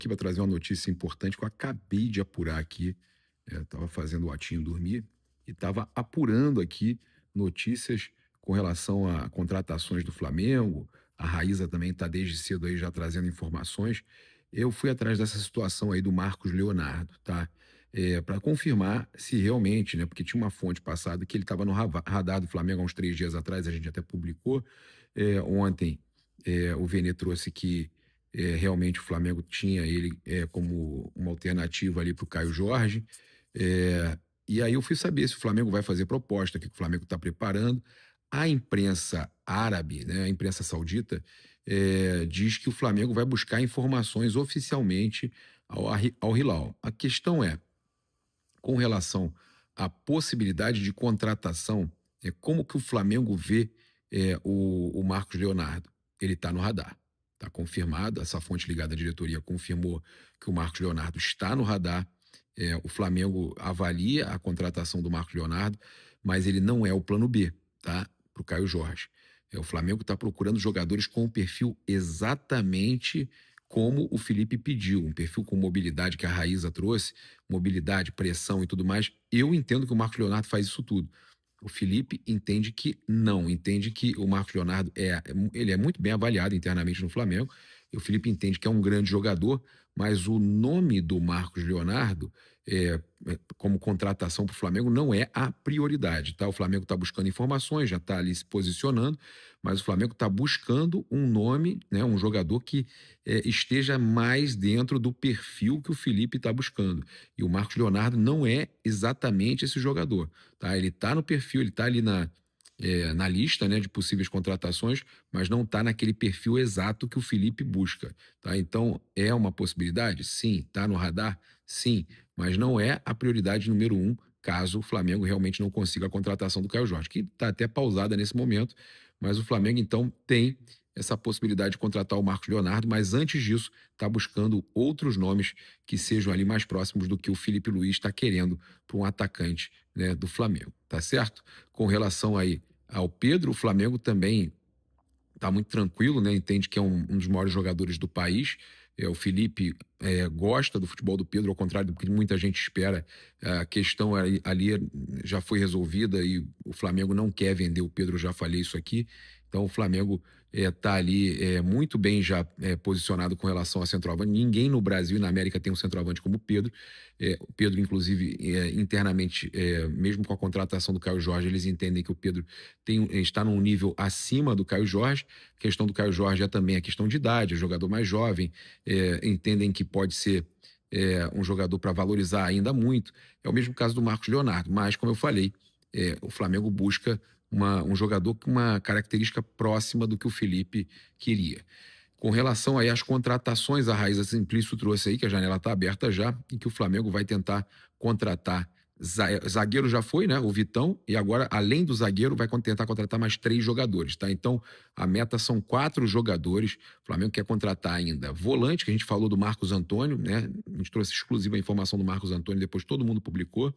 aqui para trazer uma notícia importante que eu acabei de apurar aqui. Estava fazendo o Atinho dormir e estava apurando aqui notícias com relação a contratações do Flamengo. A Raíza também está desde cedo aí já trazendo informações. Eu fui atrás dessa situação aí do Marcos Leonardo, tá? Para confirmar se realmente, né? Porque tinha uma fonte passada que ele estava no radar do Flamengo há uns 3 dias atrás, a gente até publicou. Ontem o Vene trouxe que realmente o Flamengo tinha ele como uma alternativa ali para o Caio Jorge. E aí eu fui saber se o Flamengo vai fazer proposta, o que o Flamengo está preparando. A imprensa árabe, né, a imprensa saudita, diz que o Flamengo vai buscar informações oficialmente ao Hilal. A questão é, com relação à possibilidade de contratação, como que o Flamengo vê o Marcos Leonardo? Ele está no radar, está confirmado, essa fonte ligada à diretoria confirmou que o Marcos Leonardo está no radar. O Flamengo avalia a contratação do Marcos Leonardo, mas ele não é o plano B, tá? Para o Caio Jorge. O Flamengo está procurando jogadores com o perfil exatamente como o Felipe pediu, um perfil com mobilidade que a Raíza trouxe, mobilidade, pressão e tudo mais. Eu entendo que o Marcos Leonardo faz isso tudo. O Felipe entende que não, entende que o Marcos Leonardo ele é muito bem avaliado internamente no Flamengo, e o Felipe entende que é um grande jogador, mas o nome do Marcos Leonardo como contratação para o Flamengo não é a prioridade, tá? O Flamengo está buscando informações, já está ali se posicionando, mas o Flamengo está buscando um nome, né, um jogador que esteja mais dentro do perfil que o Felipe está buscando. E o Marcos Leonardo não é exatamente esse jogador, tá? Ele está no perfil, ele está ali na lista, né, de possíveis contratações, mas não está naquele perfil exato que o Felipe busca, tá? Então, é uma possibilidade? Sim. Está no radar? Sim. Mas não é a prioridade número 1, caso o Flamengo realmente não consiga a contratação do Caio Jorge, que está até pausada nesse momento, mas o Flamengo, então, tem essa possibilidade de contratar o Marcos Leonardo, mas antes disso, está buscando outros nomes que sejam ali mais próximos do que o Felipe Luiz está querendo para um atacante, né, do Flamengo, tá certo? Com relação aí ao Pedro, o Flamengo também está muito tranquilo, né? Entende que é um dos maiores jogadores do país. O Felipe gosta do futebol do Pedro, ao contrário do que muita gente espera. A questão ali já foi resolvida e o Flamengo não quer vender o Pedro, já falei isso aqui. Então o Flamengo está ali muito bem já posicionado com relação a centroavante. Ninguém no Brasil e na América tem um centroavante como o Pedro. O Pedro, inclusive, internamente, mesmo com a contratação do Caio Jorge, eles entendem que o Pedro está num nível acima do Caio Jorge. A questão do Caio Jorge é também a questão de idade, é jogador mais jovem, entendem que pode ser um jogador para valorizar ainda muito. É o mesmo caso do Marcos Leonardo, mas, como eu falei, o Flamengo busca um jogador com uma característica próxima do que o Felipe queria. Com relação aí às contratações, a Raíza Simplício trouxe aí que a janela está aberta já e que o Flamengo vai tentar contratar. Zagueiro já foi, né? O Vitão, e agora, além do zagueiro, vai tentar contratar mais 3 jogadores, tá? Então, a meta são 4 jogadores. O Flamengo quer contratar ainda volante, que a gente falou do Marcos Antônio, né? A gente trouxe exclusiva informação do Marcos Antônio, depois todo mundo publicou.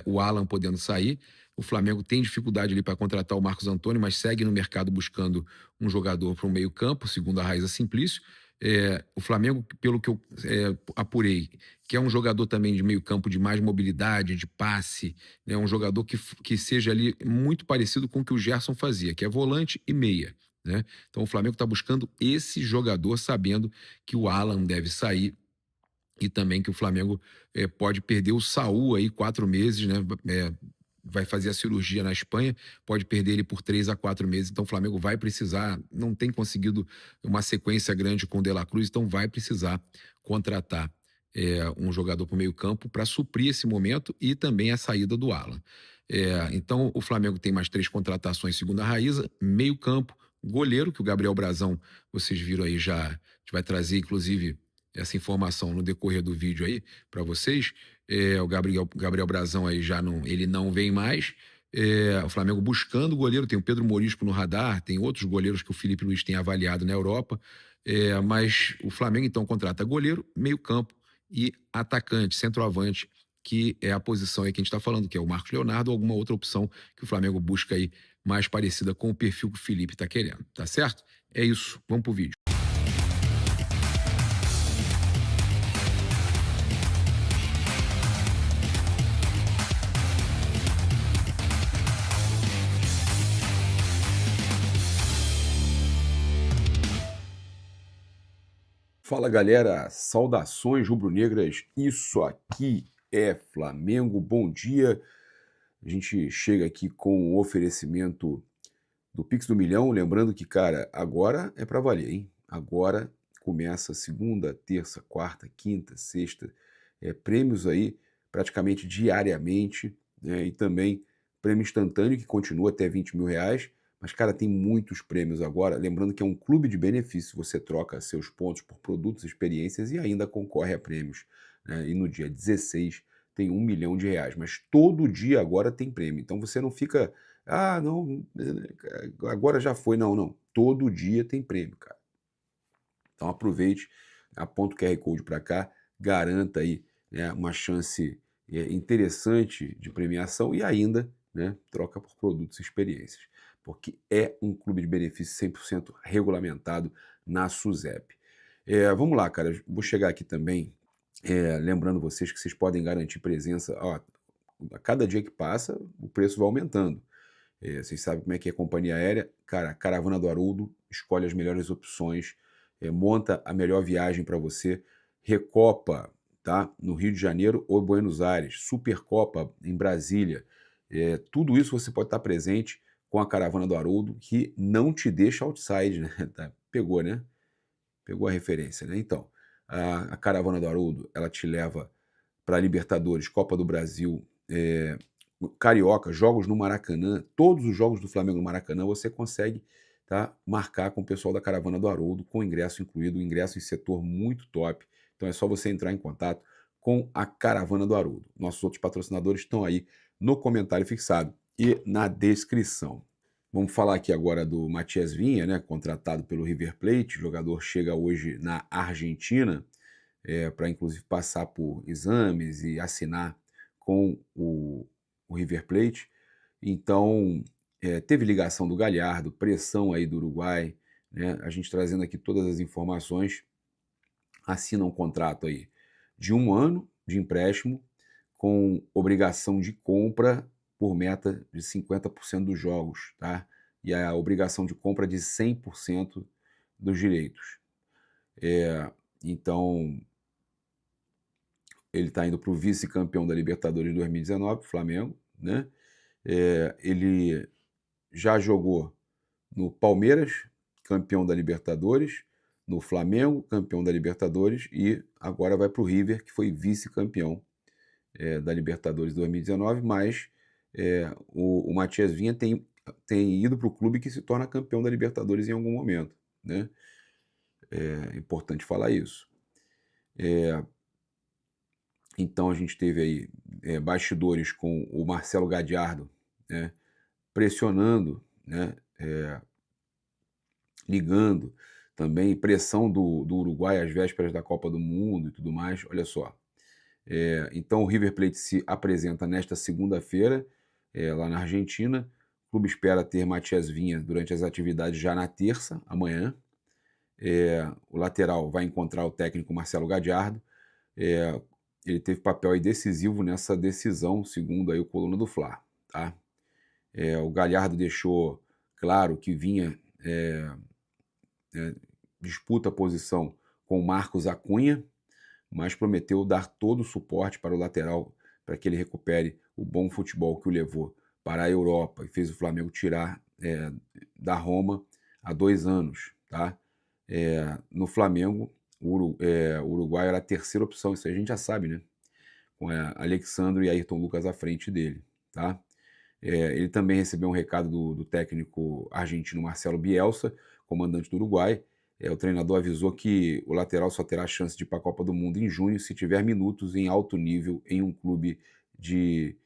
O Alan podendo sair. O Flamengo tem dificuldade ali para contratar o Marcos Antônio, mas segue no mercado buscando um jogador para o meio-campo, segundo a Raíza Simplício. O Flamengo, pelo que eu apurei, que é um jogador também de meio-campo de mais mobilidade, de passe, né, um jogador que seja ali muito parecido com o que o Gerson fazia, que é volante e meia, né? Então o Flamengo está buscando esse jogador, sabendo que o Alan deve sair e também que o Flamengo pode perder o Saul aí 4 meses, né? Vai fazer a cirurgia na Espanha, pode perder ele por 3 a 4 meses, então o Flamengo vai precisar, não tem conseguido uma sequência grande com o De La Cruz, então vai precisar contratar um jogador para o meio campo para suprir esse momento e também a saída do Alan. Então o Flamengo tem mais 3 contratações segundo a Raíza, meio campo, goleiro, que o Gabriel Brazão, vocês viram aí já, a gente vai trazer inclusive essa informação no decorrer do vídeo aí para vocês. O Gabriel Brazão aí ele não vem mais. O Flamengo buscando o goleiro, tem o Pedro Morisco no radar, tem outros goleiros que o Felipe Luiz tem avaliado na Europa, mas o Flamengo então contrata goleiro, meio campo e atacante, centroavante, que é a posição aí que a gente está falando, que é o Marcos Leonardo ou alguma outra opção que o Flamengo busca aí mais parecida com o perfil que o Felipe está querendo, tá certo? É isso, vamos pro vídeo. Fala galera, saudações rubro-negras, isso aqui é Flamengo, bom dia. A gente chega aqui com o oferecimento do Pix do Milhão, lembrando que, cara, agora é pra valer, hein? Agora começa segunda, terça, quarta, quinta, sexta, prêmios aí praticamente diariamente, né? E também prêmio instantâneo que continua até 20 mil reais. Mas, cara, tem muitos prêmios agora. Lembrando que é um clube de benefícios, você troca seus pontos por produtos, experiências e ainda concorre a prêmios, né? E no dia 16 tem 1 milhão de reais. Mas todo dia agora tem prêmio. Então você não fica, ah, não, agora já foi. Não, não. Todo dia tem prêmio, cara. Então aproveite, aponta o QR Code para cá, garanta aí, né, uma chance interessante de premiação e ainda, né, troca por produtos e experiências, porque é um clube de benefícios 100% regulamentado na SUSEP. Vamos lá, cara, vou chegar aqui também, lembrando vocês que vocês podem garantir presença, ó, a cada dia que passa o preço vai aumentando. Vocês sabem como é que é a companhia aérea. Cara, a Caravana do Haroldo escolhe as melhores opções, monta a melhor viagem para você. Recopa, tá? No Rio de Janeiro ou Buenos Aires. Supercopa em Brasília. Tudo isso você pode estar presente com a Caravana do Haroldo, que não te deixa outside, né? Tá? Pegou, né? Pegou a referência, né? Então, a Caravana do Haroldo, ela te leva para Libertadores, Copa do Brasil, Carioca, jogos no Maracanã, todos os jogos do Flamengo no Maracanã você consegue, tá, marcar com o pessoal da Caravana do Haroldo, com ingresso incluído, ingresso em setor muito top. Então é só você entrar em contato com a Caravana do Haroldo. Nossos outros patrocinadores estão aí no comentário fixado e na descrição. Vamos falar aqui agora do Matias Vinha, né, contratado pelo River Plate. O jogador chega hoje na Argentina para inclusive passar por exames e assinar com o River Plate. Então, teve ligação do Galhardo, pressão aí do Uruguai, né? A gente trazendo aqui todas as informações, assina um contrato aí de 1 ano de empréstimo com obrigação de compra por meta de 50% dos jogos, tá? E a obrigação de compra de 100% dos direitos. Então, ele está indo para o vice-campeão da Libertadores de 2019, Flamengo, né? Ele já jogou no Palmeiras, campeão da Libertadores, no Flamengo, campeão da Libertadores, e agora vai para o River, que foi vice-campeão da Libertadores de 2019, mas o Matias Vinha tem ido para o clube que se torna campeão da Libertadores em algum momento, né? É importante falar isso. Então a gente teve aí bastidores com o Marcelo Gadiardo, né, pressionando, né, ligando também, pressão do Uruguai às vésperas da Copa do Mundo e tudo mais. Olha só. Então o River Plate se apresenta nesta segunda-feira, lá na Argentina. O clube espera ter Matias Vinha durante as atividades já na terça, amanhã. O lateral vai encontrar o técnico Marcelo Gadiardo. Ele teve papel aí decisivo nessa decisão, segundo aí o Coluna do Fla, tá? O Galhardo deixou claro que Vinha disputa a posição com o Marcos Acunha, mas prometeu dar todo o suporte para o lateral para que ele recupere o bom futebol que o levou para a Europa e fez o Flamengo tirar da Roma há 2 anos, tá? No Flamengo, o Uruguai era a terceira opção, isso aí a gente já sabe, né? Com Alexandre e Ayrton Lucas à frente dele, tá? Ele também recebeu um recado do técnico argentino Marcelo Bielsa, comandante do Uruguai. O treinador avisou que o lateral só terá chance de ir para a Copa do Mundo em junho se tiver minutos em alto nível em um clube de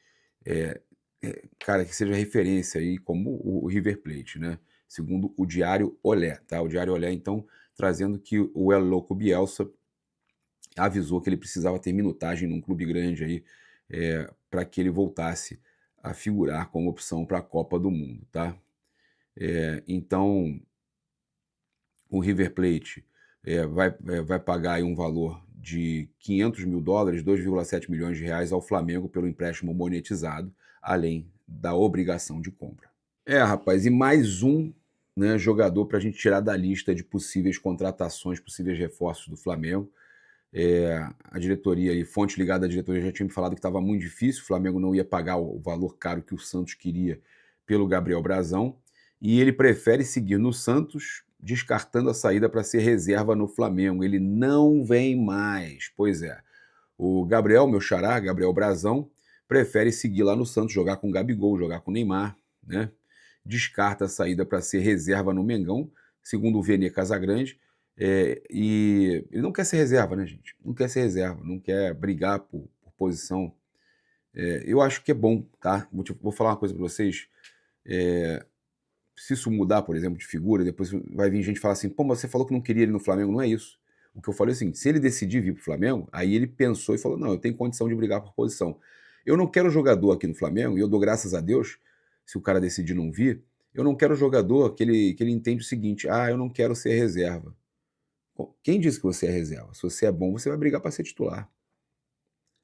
cara, que seja referência aí, como o River Plate, né? Segundo o Diário Olé, tá? O Diário Olé, então, trazendo que o El Loco Bielsa avisou que ele precisava ter minutagem num clube grande aí, para que ele voltasse a figurar como opção para a Copa do Mundo, tá? Então, o River Plate vai pagar aí um valor de $500 mil, 2,7 milhões de reais ao Flamengo pelo empréstimo monetizado, além da obrigação de compra. Rapaz, e mais um né, jogador para a gente tirar da lista de possíveis contratações, possíveis reforços do Flamengo. A diretoria e fonte ligada à diretoria já tinha me falado que estava muito difícil, o Flamengo não ia pagar o valor caro que o Santos queria pelo Gabriel Brazão, e ele prefere seguir no Santos, descartando a saída para ser reserva no Flamengo. Ele não vem mais. Pois é. O Gabriel, meu xará, Gabriel Brazão, prefere seguir lá no Santos, jogar com o Gabigol, jogar com o Neymar, né? Descarta a saída para ser reserva no Mengão, segundo o Vene Casagrande. E ele não quer ser reserva, né, gente? Não quer ser reserva, não quer brigar por posição. Eu acho que é bom, tá? Vou falar uma coisa para vocês. Se isso mudar, por exemplo, de figura, depois vai vir gente falar assim, pô, mas você falou que não queria ele no Flamengo. Não é isso. O que eu falei é assim, se ele decidir vir pro Flamengo, aí ele pensou e falou, não, eu tenho condição de brigar por posição. Eu não quero jogador aqui no Flamengo, e eu dou graças a Deus, se o cara decidir não vir, eu não quero jogador que ele entende o seguinte, eu não quero ser reserva. Quem disse que você é reserva? Se você é bom, você vai brigar para ser titular.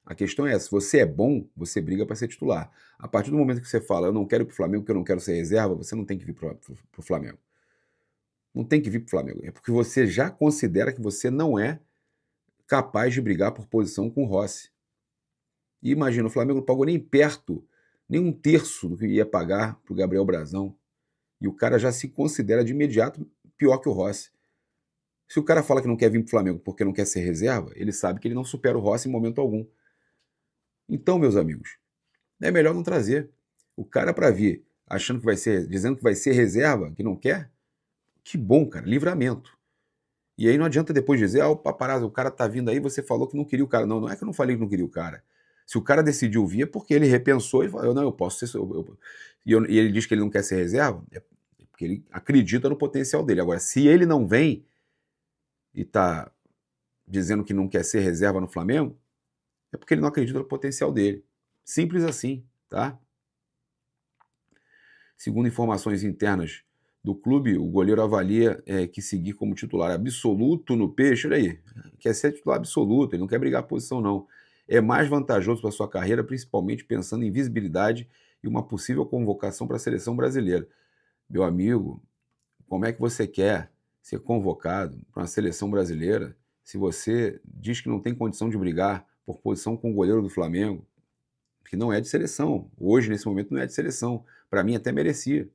A questão é essa, se você é bom, você briga para ser titular. A partir do momento que você fala, eu não quero ir pro Flamengo porque eu não quero ser reserva, você não tem que vir pro Flamengo. Não tem que vir pro Flamengo. É porque você já considera que você não é capaz de brigar por posição com o Rossi. E imagina, o Flamengo não pagou nem perto, nem um terço do que ia pagar pro Gabriel Brazão. E o cara já se considera de imediato pior que o Rossi. Se o cara fala que não quer vir pro Flamengo porque não quer ser reserva, ele sabe que ele não supera o Rossi em momento algum. Então, meus amigos, é melhor não trazer. O cara para vir achando que vai ser, dizendo que vai ser reserva, que não quer, que bom, cara, livramento. E aí não adianta depois dizer, o paparazzo, o cara tá vindo aí, você falou que não queria o cara. Não, não é que eu não falei que não queria o cara. Se o cara decidiu vir é porque ele repensou e falou, não, eu posso ser... E ele diz que ele não quer ser reserva, é porque ele acredita no potencial dele. Agora, se ele não vem e tá dizendo que não quer ser reserva no Flamengo, é porque ele não acredita no potencial dele. Simples assim, tá? Segundo informações internas do clube, o goleiro avalia que seguir como titular absoluto no Peixe, olha aí, quer ser titular absoluto, ele não quer brigar a posição não. É mais vantajoso para sua carreira, principalmente pensando em visibilidade e uma possível convocação para a seleção brasileira. Meu amigo, como é que você quer ser convocado para uma seleção brasileira se você diz que não tem condição de brigar por posição com o goleiro do Flamengo, que não é de seleção. Hoje, nesse momento, não é de seleção. Para mim, até merecia.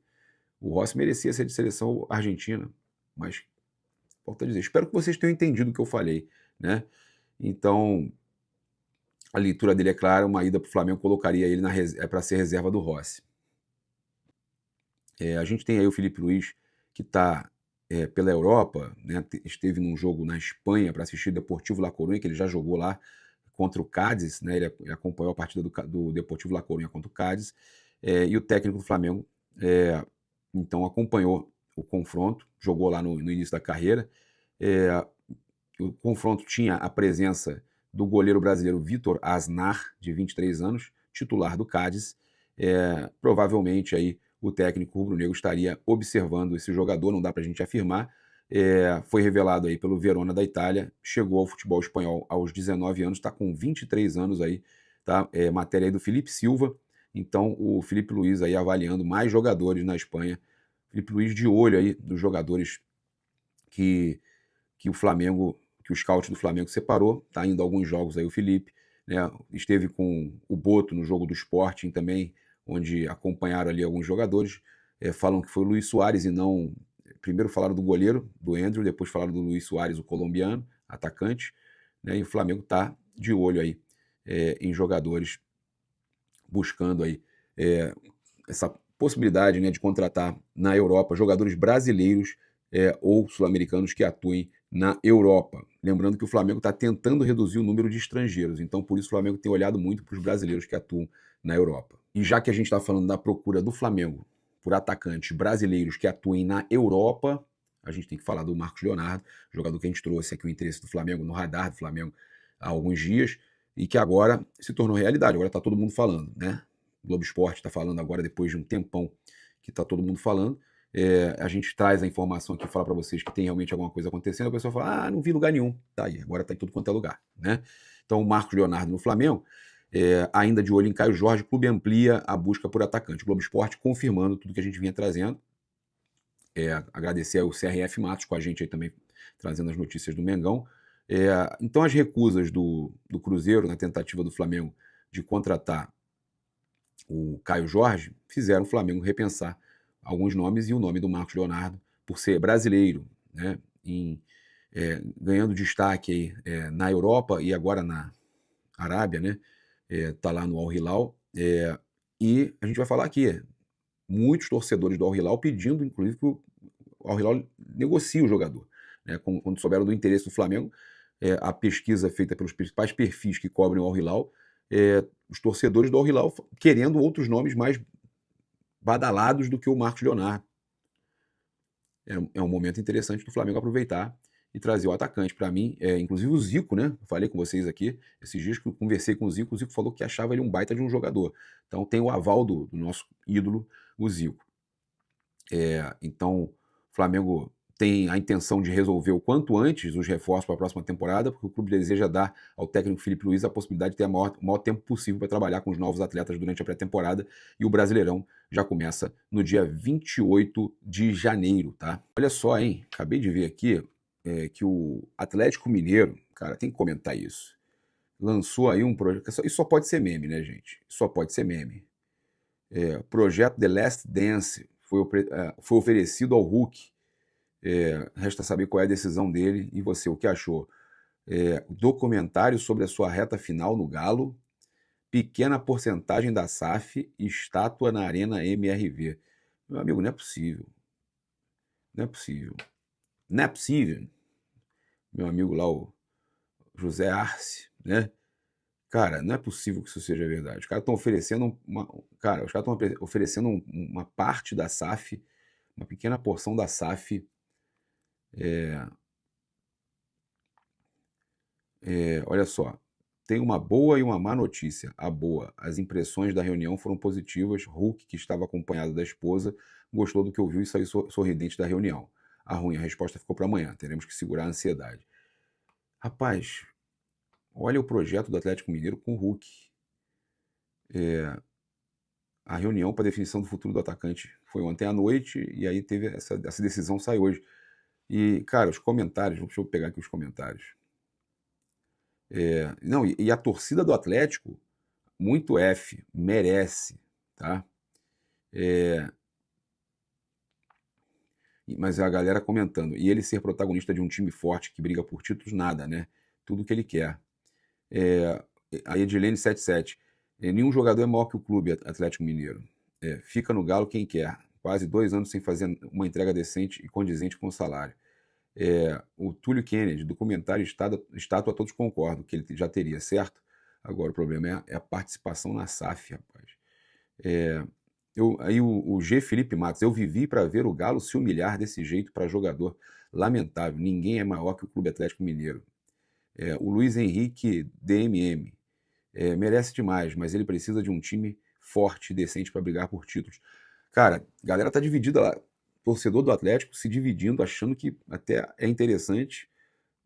O Rossi merecia ser de seleção argentina. Mas, volto a dizer, espero que vocês tenham entendido o que eu falei, né? Então, a leitura dele é clara, uma ida para o Flamengo colocaria ele para ser reserva do Rossi. A gente tem aí o Filipe Luís, que está pela Europa, né? Esteve num jogo na Espanha para assistir o Deportivo La Coruña, que ele já jogou lá contra o Cádiz, né? Ele acompanhou a partida do Deportivo La Coruña contra o Cádiz, e o técnico do Flamengo então acompanhou o confronto, jogou lá no início da carreira. O confronto tinha a presença do goleiro brasileiro Vitor Asnar, de 23 anos, titular do Cádiz. Provavelmente aí o técnico rubro-negro estaria observando esse jogador, não dá para a gente afirmar. Foi revelado aí pelo Verona da Itália, chegou ao futebol espanhol aos 19 anos, está com 23 anos aí, tá? Matéria aí do Felipe Silva. Então o Filipe Luís aí avaliando mais jogadores na Espanha. Filipe Luís de olho aí dos jogadores que o Flamengo, que o scout do Flamengo separou, tá indo a alguns jogos aí o Felipe, né? Esteve com o Boto no jogo do Sporting também, onde acompanharam ali alguns jogadores, falam que foi o Luís Soares e não... Primeiro falaram do goleiro, do Andrew, depois falaram do Luís Soares, o colombiano, atacante, né? E o Flamengo tá de olho aí em jogadores, buscando aí essa possibilidade, né, de contratar na Europa jogadores brasileiros ou sul-americanos que atuem na Europa. Lembrando que o Flamengo está tentando reduzir o número de estrangeiros, então por isso o Flamengo tem olhado muito para os brasileiros que atuam na Europa. E já que a gente está falando da procura do Flamengo por atacantes brasileiros que atuem na Europa, a gente tem que falar do Marcos Leonardo, jogador que a gente trouxe aqui o interesse do Flamengo, no radar do Flamengo há alguns dias, e que agora se tornou realidade, agora está todo mundo falando, né? O Globo Esporte está falando agora, depois de um tempão que está todo mundo falando. A gente traz a informação aqui, fala para vocês que tem realmente alguma coisa acontecendo, a pessoa fala, não vi lugar nenhum. Tá aí, agora está em tudo quanto é lugar, né? Então, o Marcos Leonardo no Flamengo, ainda de olho em Caio Jorge, o clube amplia a busca por atacante. O Globo Esporte confirmando tudo que a gente vinha trazendo. Agradecer ao CRF Matos com a gente aí também, trazendo as notícias do Mengão. Então as recusas do Cruzeiro na tentativa do Flamengo de contratar o Caio Jorge fizeram o Flamengo repensar alguns nomes, e o nome do Marcos Leonardo, por ser brasileiro, né, ganhando destaque aí, na Europa e agora na Arábia, né, tá lá no Al Hilal, e a gente vai falar aqui, muitos torcedores do Al Hilal pedindo, inclusive, que o Al Hilal negocie o jogador, né, quando souberam do interesse do Flamengo. A pesquisa feita pelos principais perfis que cobrem o Al Hilal, os torcedores do Al Hilal querendo outros nomes mais badalados do que o Marcos Leonardo. É um momento interessante do Flamengo aproveitar e trazer o atacante. Para mim, inclusive o Zico, né? Eu falei com vocês aqui esses dias que eu conversei com o Zico falou que achava ele um baita de um jogador. Então tem o aval do nosso ídolo, o Zico. Então o Flamengo tem a intenção de resolver o quanto antes os reforços para a próxima temporada, porque o clube deseja dar ao técnico Felipe Luiz a possibilidade de ter o maior tempo possível para trabalhar com os novos atletas durante a pré-temporada, e o Brasileirão já começa no dia 28 de janeiro, tá? Olha só, hein? Acabei de ver aqui que o Atlético Mineiro, cara, tem que comentar isso, lançou aí um projeto, isso só pode ser meme, né, gente? Só pode ser meme. Projeto The Last Dance foi oferecido ao Hulk. Resta saber qual é a decisão dele. E você, o que achou? Documentário sobre a sua reta final no Galo, pequena porcentagem da SAF, estátua na Arena MRV. Meu amigo, não é possível. Não é possível. Não é possível. Meu amigo lá, o José Arce, né? Cara, não é possível que isso seja verdade. Os caras estão oferecendo uma parte da SAF, uma pequena porção da SAF. Olha só, tem uma boa e uma má notícia. A boa, as impressões da reunião foram positivas. Hulk, que estava acompanhado da esposa, gostou do que ouviu e saiu sorridente da reunião. A ruim, a resposta ficou para amanhã. Teremos que segurar a ansiedade. Rapaz, olha o projeto do Atlético Mineiro com o Hulk. A reunião para definição do futuro do atacante foi ontem à noite, e aí teve essa decisão, sai hoje. E, cara, os comentários, deixa eu pegar aqui os comentários. Não, e a torcida do Atlético, muito F, merece, tá? Mas a galera comentando, e ele ser protagonista de um time forte que briga por títulos, nada, né? Tudo que ele quer. A Edilene 77, nenhum jogador é maior que o clube Atlético Mineiro. Fica no Galo quem quer. Quase 2 anos sem fazer uma entrega decente e condizente com o salário. O Túlio Kennedy, documentário estátua, todos concordam que ele já teria, certo? Agora o problema é a participação na SAF, rapaz. Aí o G. Felipe Matos, eu vivi para ver o Galo se humilhar desse jeito para jogador. Lamentável, ninguém é maior que o Clube Atlético Mineiro. O Luiz Henrique DMM, merece demais, mas ele precisa de um time forte e decente para brigar por títulos. Cara, a galera tá dividida lá. Torcedor do Atlético se dividindo, achando que até é interessante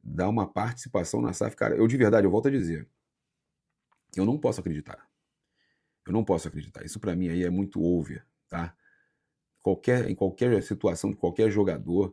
dar uma participação na SAF. Cara, eu de verdade, eu volto a dizer, eu não posso acreditar. Eu não posso acreditar. Isso para mim aí é muito over, tá? Em qualquer situação de qualquer jogador,